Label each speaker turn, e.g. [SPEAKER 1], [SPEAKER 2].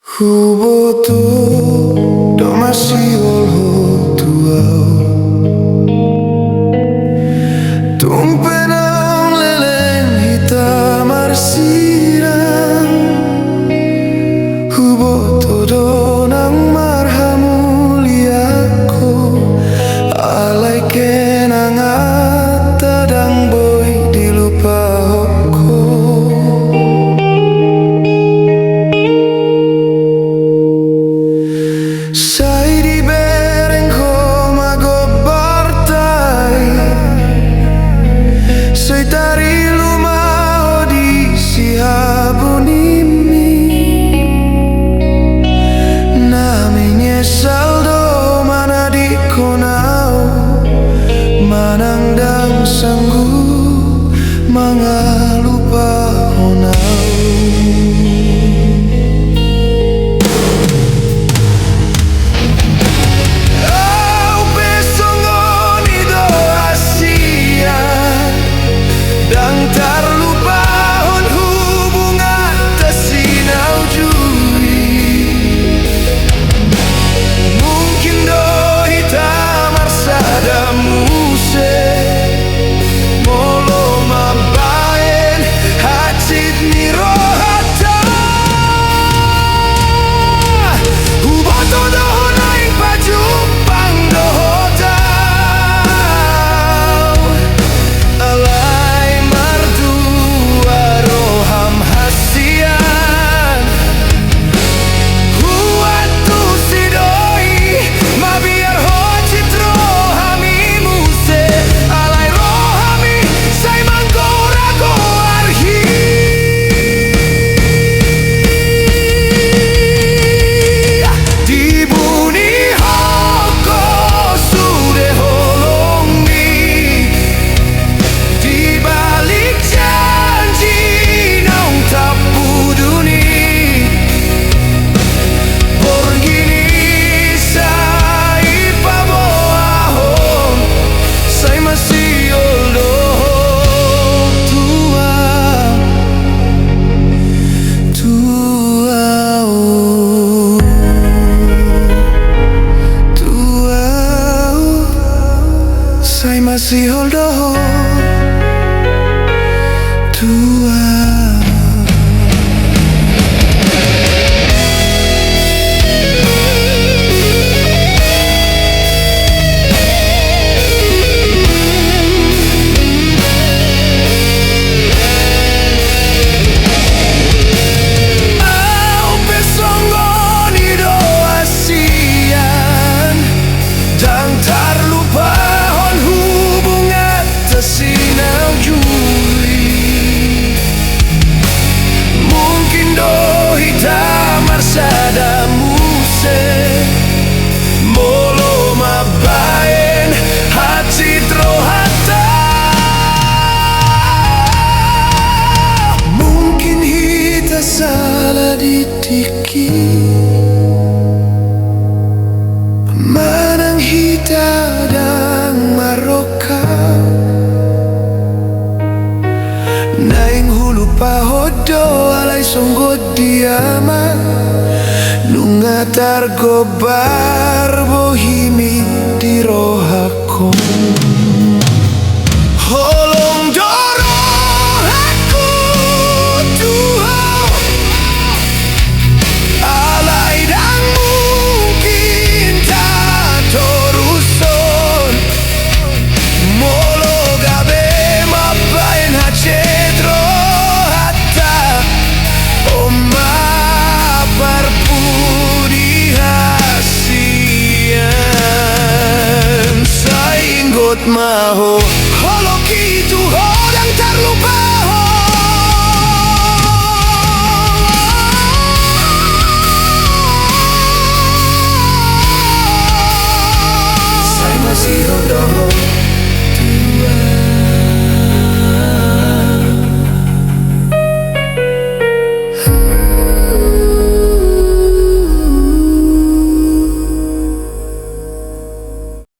[SPEAKER 1] Hubo tu masih olho tuau tumpenang leleng hitam arsiran Hubo todo nang marhamuliaku alai kenang atadang boy dilupa hoko Sai di bereng ko magobartai Sai tari lumao di sihabunimi Namanya saldo mana di konau Manandang sanggup mangalupa honau Sai masih holdo tua salah ditiki Manang hita dan maroka Naing hulu pahodo alai songgo diama Nunga targobar bohimi di rohakon my whole